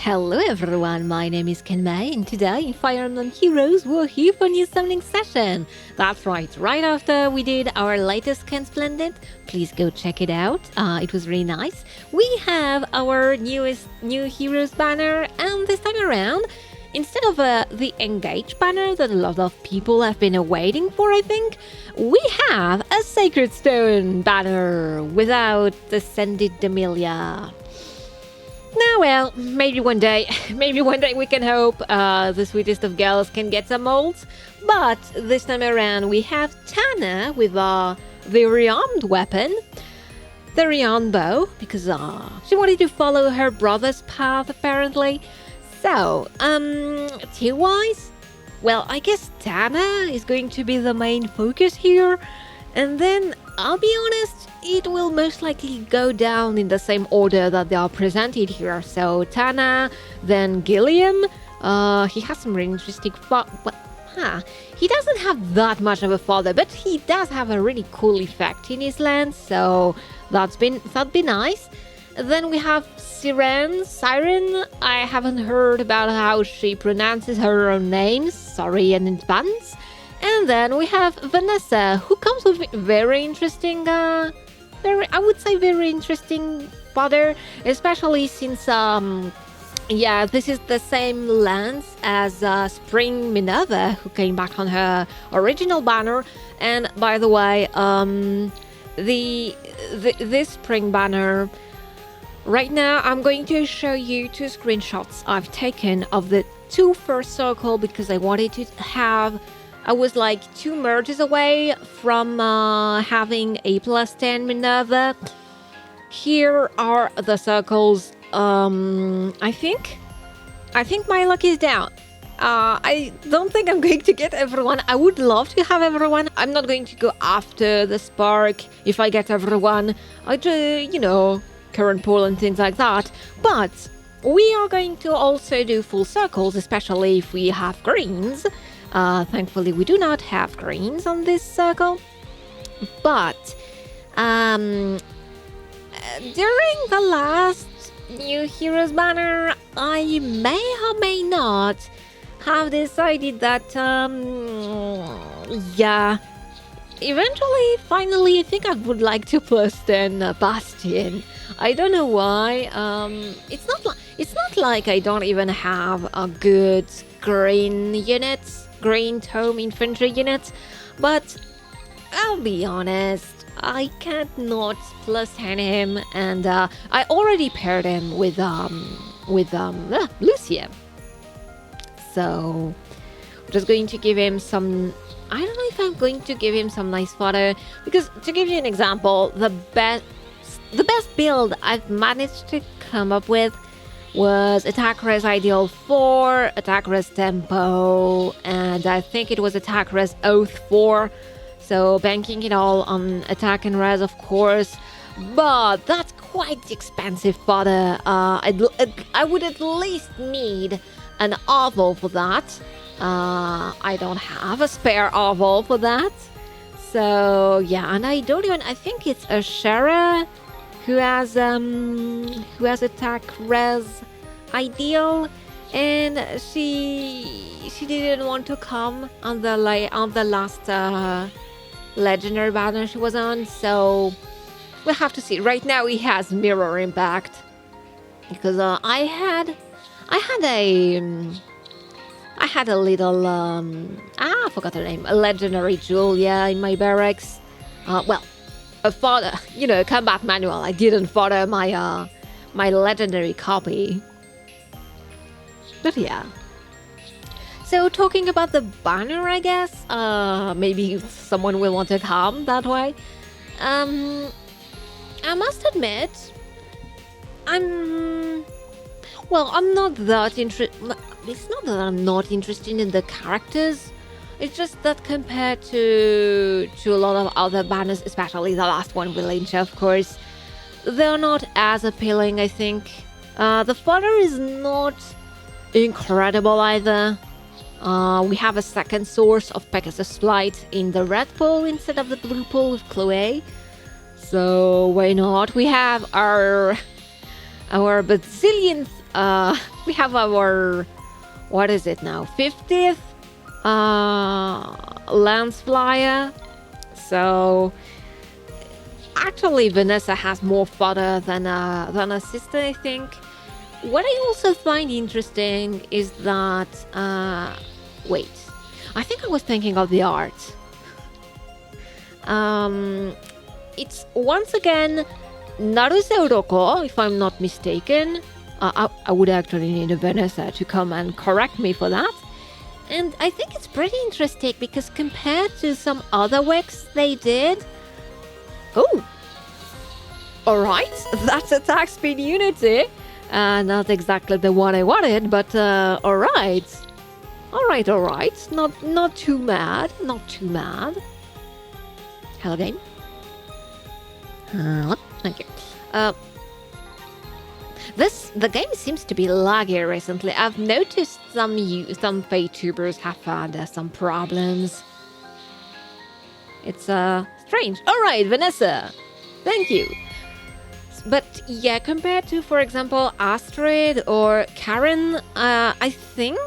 Hello everyone, my name is Kenmei, and today in Fire Emblem Heroes we're here for a new summoning session. That's right after we did our latest Ken Splendid. Please go check it out, it was really nice. We have our new heroes banner, and this time around, instead of the Engage banner that a lot of people have been waiting for, I think, we have a Sacred Stone banner without the Ascended Amelia. Now, well, maybe one day we can hope the sweetest of girls can get some molds. But this time around we have Tana with the rearmed weapon, the rearmed bow, because she wanted to follow her brother's path apparently. So, tier-wise, well, I guess Tana is going to be the main focus here. And then, I'll be honest, it will most likely go down in the same order that they are presented here. So Tana, then Gilliam. He has some really interesting he doesn't have that much of a father, but he does have a really cool effect in his lens, so that'd be nice. Then we have Siren. I haven't heard about how she pronounces her own name, sorry in advance. And then we have Vanessa, who comes with very interesting, very interesting father, especially since, this is the same lens as Spring Minerva, who came back on her original banner. And by the way, this Spring banner, right now I'm going to show you two screenshots I've taken of the two first circle, because I wanted to have... I was like 2 merges away from having a +10 Minerva. Here are the circles. I think my luck is down. I don't think I'm going to get everyone. I would love to have everyone. I'm not going to go after the spark if I get everyone. I do, current pool and things like that. But we are going to also do full circles, especially if we have greens. Thankfully, we do not have greens on this circle, but during the last New Heroes banner, I may or may not have decided that, finally, I think I would like to +10 Bastion. I don't know why. It's not like I don't even have a good green tome infantry units, but I'll be honest, I can't not +10 him, and I already paired him with Lucia. So I'm just going to give him some... I don't know if I'm going to give him some nice fodder, because to give you an example, the best build I've managed to come up with was attack res ideal 4, attack res tempo, and I think it was attack res oath 4. So banking it all on attack and res, of course, but that's quite expensive fodder. I would at least need an oval for that. I don't have a spare oval for that. So yeah, and I think it's a Shara who has attack res ideal, and she didn't want to come on the last legendary banner she was on, so we'll have to see. Right now he has mirror impact, because I had a little I forgot her name, a legendary Julia in my barracks. A fodder, combat manual. I didn't fodder my legendary copy. But yeah. So talking about the banner, I guess, maybe someone will want to come that way. I must admit, I'm not that interested. It's not that I'm not interested in the characters. It's just that compared to a lot of other banners, especially the last one with Lynch, of course, they're not as appealing, I think. The fodder is not incredible either. We have a second source of Pegasus Flight in the red pool instead of the blue pool with Chloe. So why not? We have our bazillionth we have our, what is it now, 50th Lance Flyer. So actually Vanessa has more fodder than her sister, I think. What I also find interesting is that wait, I think I was thinking of the art. It's once again Naruse Uroko, if I'm not mistaken. I would actually need a Vanessa to come and correct me for that. And I think it's pretty interesting because compared to some other works they did... Oh! Alright, that's attack speed unity. Not exactly the one I wanted, but alright. Alright. Not too mad. Hello, game. Thank you. The game seems to be laggy recently. I've noticed some VTubers have had some problems. It's strange. Alright, Vanessa. Thank you. But yeah, compared to, for example, Astrid or Karen, I think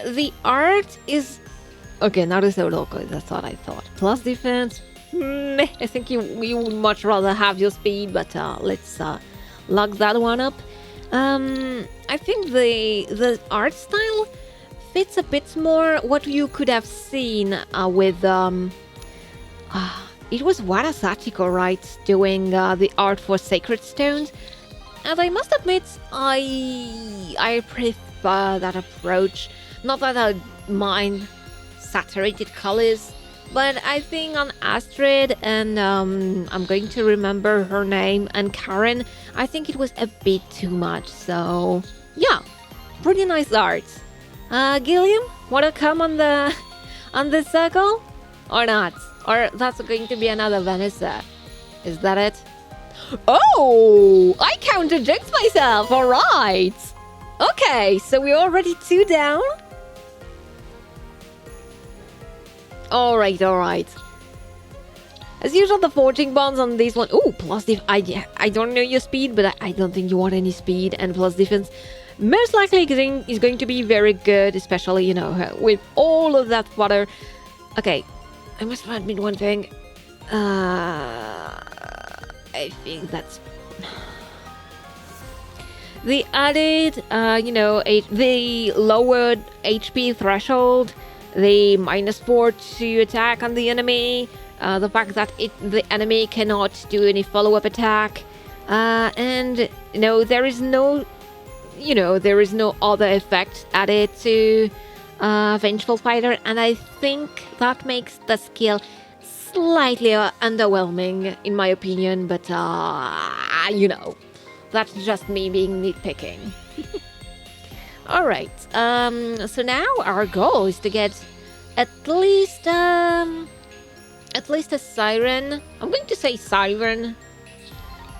the art is... Okay, Naruto Loco, that's what I thought. Plus defense, I think you would much rather have your speed, but let's lock that one up. I think the art style fits a bit more what you could have seen with... it was Wara Sachiko, right, doing the art for Sacred Stones. And I must admit, I prefer that approach. Not that I mind saturated colors, but I think on Astrid and I'm going to remember her name, and Karen, I think it was a bit too much. So yeah, pretty nice art. Gilliam, wanna come on the circle or not? Or that's going to be another Vanessa? Is that it? Oh, I counterject myself. All right. Okay, so we're already 2 down. All right. As usual, the forging bonds on this one. Oh, plus I don't know your speed, but I don't think you want any speed, and plus defense most likely is going to be very good, especially, you know, with all of that water. Okay, I must admit one thing. I think that's the added, the lowered HP threshold, the -4 to attack on the enemy, the fact that the enemy cannot do any follow-up attack, and there is no other effect added to Vengeful Fighter, and I think that makes the skill slightly underwhelming in my opinion, but that's just me being nitpicking. Alright, so now our goal is to get at least a Siren. I'm going to say Siren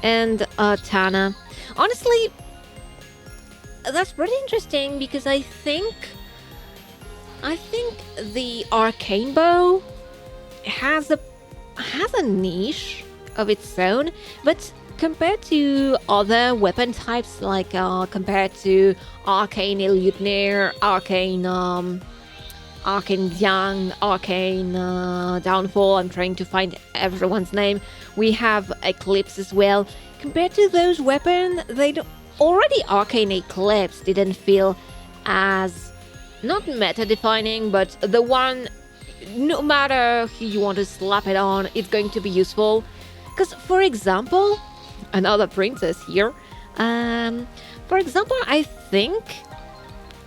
and Tana. Honestly, that's pretty interesting because I think the Arcane bow has a niche of its own, but compared to other weapon types, like compared to Arcane Elutnir, Arcane Yang, Arcane Downfall, I'm trying to find everyone's name. We have Eclipse as well. Compared to those weapons, already Arcane Eclipse didn't feel as, not meta-defining, but the one, no matter who you want to slap it on, it's going to be useful. Because, for example, another princess here, for example, I think,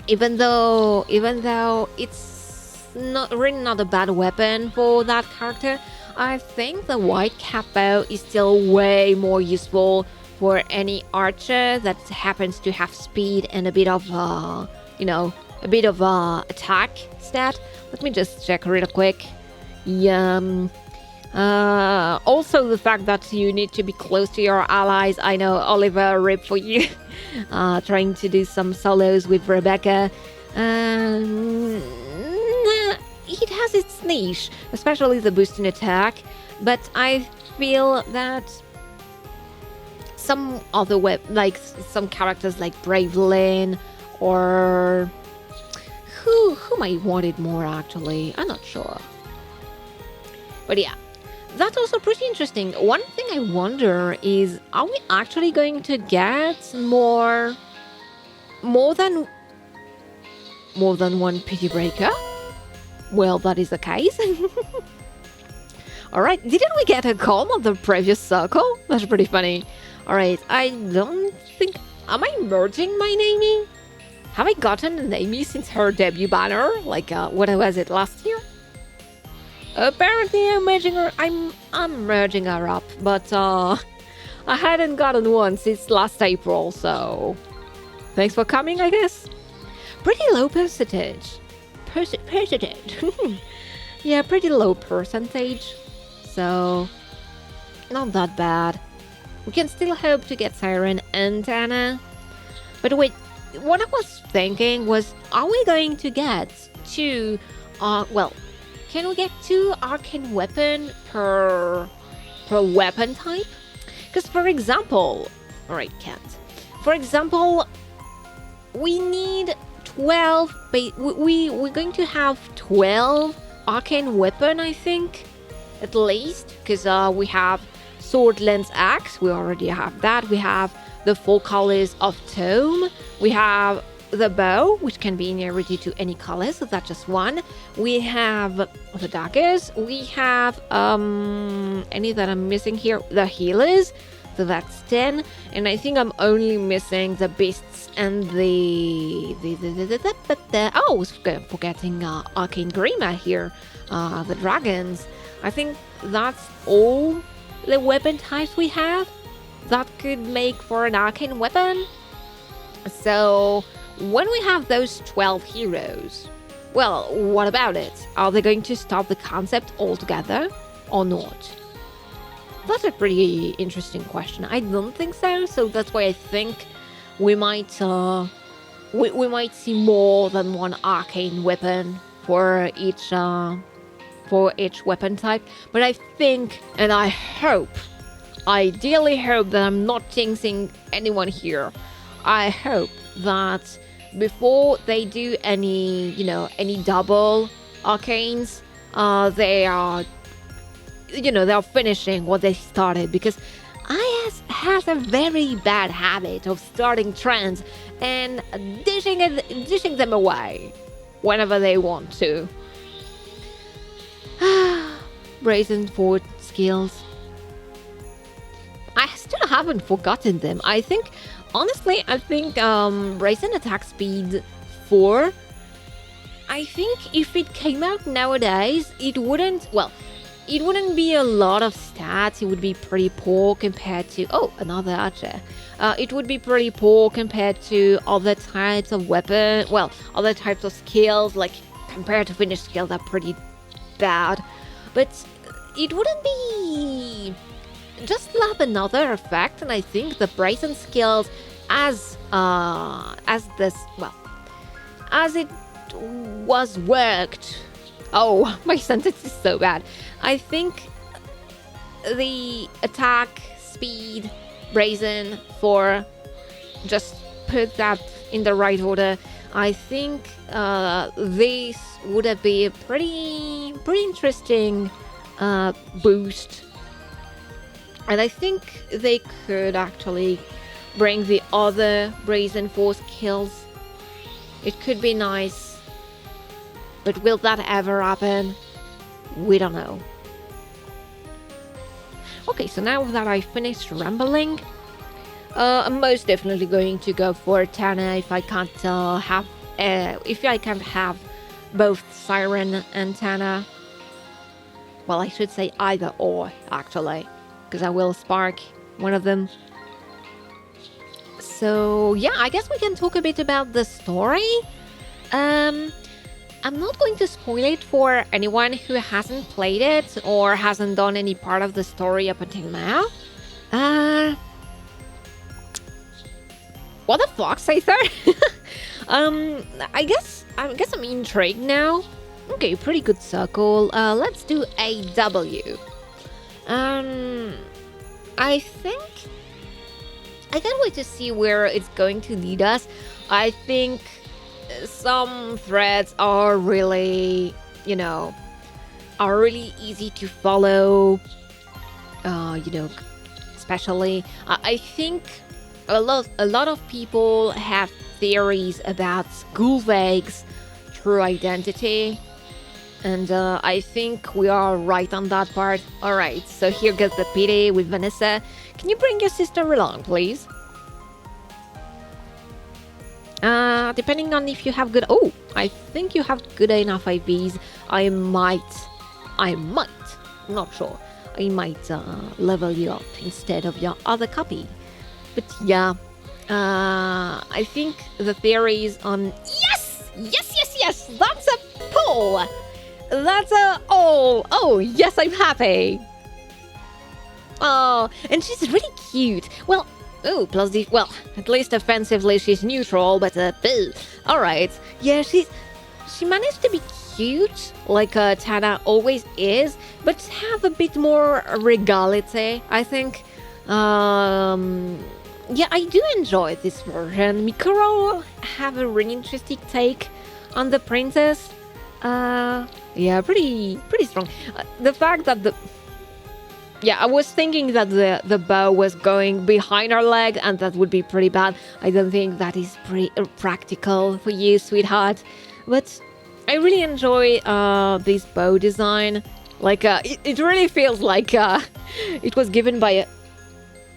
even though it's not a bad weapon for that character, I think the white cap bow is still way more useful for any archer that happens to have speed and a bit of attack stat. Let me just check real quick. Also the fact that you need to be close to your allies. I know, Oliver, rip for you. Trying to do some solos with Rebecca. It has its niche, especially the boost in attack, but I feel that some other like some characters like Bravelyn, or whom I wanted more actually. I'm not sure. But yeah, that's also pretty interesting. One thing I wonder is, are we actually going to get more than one pity breaker? Well, that is the case. All right, didn't we get a call on the previous circle? That's pretty funny. All right, I don't think... Am I merging my naming? Have I gotten a naming since her debut banner? Like, what was it, last year? Apparently, I'm merging her up, but I hadn't gotten one since last April, so... Thanks for coming, I guess. Pretty low percentage. Percentage. Yeah, pretty low percentage. So, not that bad. We can still hope to get Siren and Tana. But wait, what I was thinking was, are we going to get two... well, can we get 2 arcane weapon per weapon type? Because, for example... Alright, can't. For example, we need 12... We're going to have 12 arcane weapon, I think. At least. Because we have sword, lance, axe. We already have that. We have the 4 colors of tome. We have the bow, which can be inherited to any color, so that's just 1. We have the daggers. We have any that I'm missing here, the healers, so that's 10. And I think I'm only missing the beasts and the oh, I was forgetting arcane grima here, the dragons. I think that's all the weapon types we have that could make for an arcane weapon. So when we have those 12 heroes, well, what about it? Are they going to stop the concept altogether or not? That's a pretty interesting question. I don't think so, so that's why I think we might we might see more than 1 arcane weapon for each weapon type. But I think, and I hope, ideally hope that I'm not jinxing anyone here. I hope that before they do any, any double arcanes, they are, they're finishing what they started, because IS has a very bad habit of starting trends and dishing them away whenever they want to. Brazen Fort skills. I still haven't forgotten them. Honestly, I think Brazen attack speed 4, I think if it came out nowadays, it wouldn't be a lot of stats. It would be pretty poor compared to... Oh, another archer. It would be pretty poor compared to other types of weapon. Well, other types of skills, like compared to finished skills, are pretty bad. But it wouldn't be... just have another effect, and I think the Brazen skills as it was worked. Oh, my sentence is so bad. I think the attack speed Brazen for, just put that in the right order. I think this would have been a pretty interesting boost. And I think they could actually bring the other Brazen Force kills. It could be nice. But will that ever happen? We don't know. Okay, so now that I finished rambling, I'm most definitely going to go for Tana if I can't have both Siren and Tana. Well, I should say either or, actually, because I will spark one of them. So yeah, I guess we can talk a bit about the story. I'm not going to spoil it for anyone who hasn't played it or hasn't done any part of the story up until now. What the fuck, Caesar? I guess I'm intrigued now. Okay, pretty good circle. Let's do a W. I think I can't wait to see where it's going to lead us. I think some threads are really, are really easy to follow. Especially, I think a lot of people have theories about Gulveig's true identity. And I think we are right on that part. All right, so here goes the PD with Vanessa. Can you bring your sister along, please? Depending on if you have good... Oh, I think you have good enough IVs. I might, not sure. I might level you up instead of your other copy. But yeah, I think the theories on... Yes! That's a pull! That's a... Oh, yes, I'm happy. Oh, and she's really cute. Well, plus the... Well, at least offensively she's neutral, but boo. Alright. Yeah, she managed to be cute, like Tana always is, but have a bit more regality, I think. Yeah, I do enjoy this version. Mikuro have a really interesting take on the princess. Yeah, pretty strong. The fact that I was thinking that the bow was going behind her leg, and that would be pretty bad. I don't think that is pretty practical for you, sweetheart. But I really enjoy this bow design. Like, it really feels like it was given by a...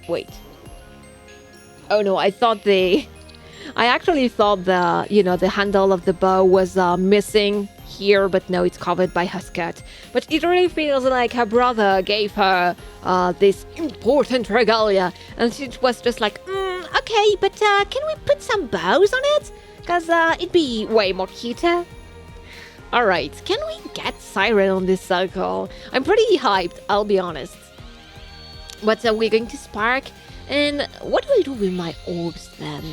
Wait. Oh no, I actually thought the handle of the bow was missing here, but no, it's covered by her skirt. But it really feels like her brother gave her this important regalia, and she was just like, okay, but can we put some bows on it? Because it'd be way more cuter. Alright, can we get Siren on this cycle? I'm pretty hyped, I'll be honest. But we're going to Spark, and what do I do with my orbs then?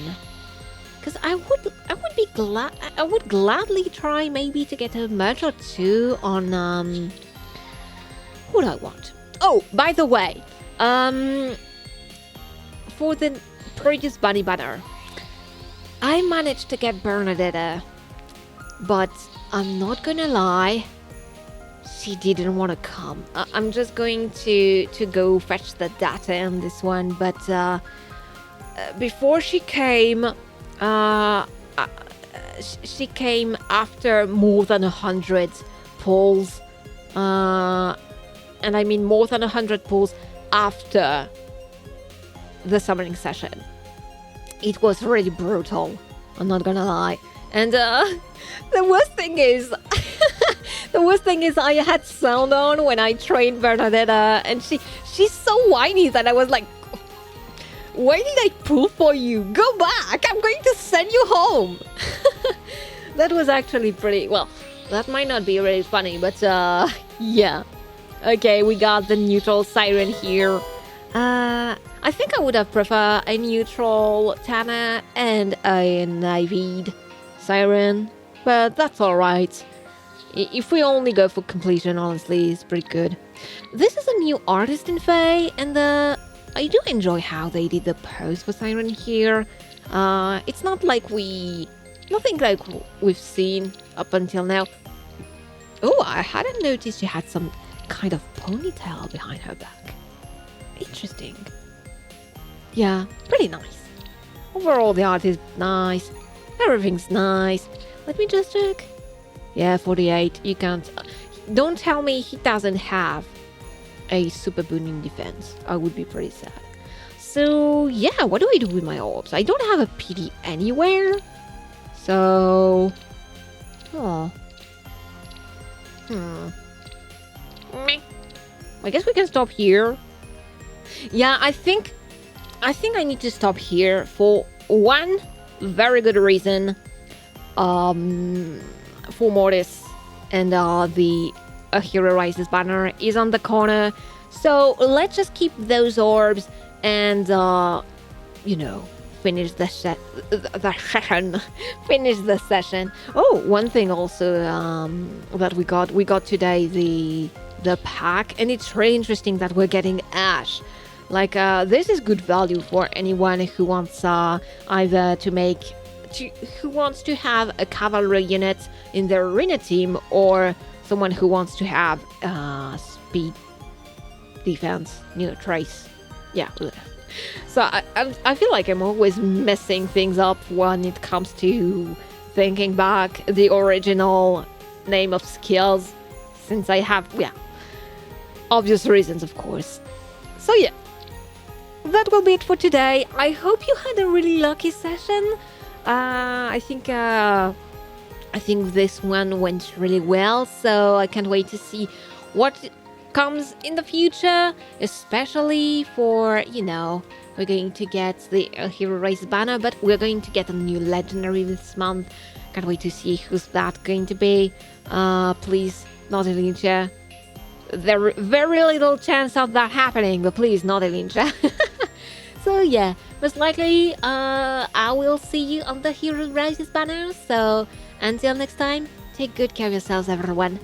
Because I would gladly try maybe to get a merge or two on who do I want? Oh, by the way, for the previous bunny banner, I managed to get Bernadetta, but I'm not gonna lie, she didn't want to come. I'm just going to go fetch the data on this one, but before she came, she came after more than 100 pulls, and I mean more than 100 pulls after the summoning session. It was really brutal, I'm not gonna lie. And the worst thing is I had sound on when I trained Bernadetta, and she's so whiny that I was like, why did I pull for you? Go back! I'm going to send you home! That was actually pretty... Well, that might not be really funny, but yeah. Okay, we got the neutral Siren here. I think I would have preferred a neutral Tana and an IV'd Siren, but that's alright. If we only go for completion, honestly, it's pretty good. This is a new artist in Fae, and I do enjoy how they did the pose for Siren here. It's not like nothing like we've seen up until now. Oh, I hadn't noticed she had some kind of ponytail behind her back. Interesting. Yeah, pretty nice. Overall, the art is nice. Everything's nice. Let me just check. Yeah, 48. You can't... Don't tell me he doesn't have a super booming defense. I would be pretty sad. So, yeah, what do I do with my orbs? I don't have a PD anywhere. So... Oh. I guess we can stop here. Yeah, I think I need to stop here for one very good reason. For Mortis and the A Hero Rises banner is on the corner. So let's just keep those orbs and finish the session. Finish the session. Oh, one thing also that we got today, the pack, and it's really interesting that we're getting Ash Like, this is good value for anyone who wants either who wants to have a cavalry unit in their arena team, or someone who wants to have speed, defense, trace. Yeah. So I feel like I'm always messing things up when it comes to thinking back the original name of skills, since I have, obvious reasons, of course. So yeah, that will be it for today. I hope you had a really lucky session. I think this one went really well, so I can't wait to see what comes in the future, especially for, we're going to get the Hero Race banner, but we're going to get a new legendary this month. Can't wait to see who's that going to be. Please, not Elincha. There very little chance of that happening, but please, not Elincha. So yeah, most likely I will see you on the Hero Races banner. So until next time, take good care of yourselves, everyone.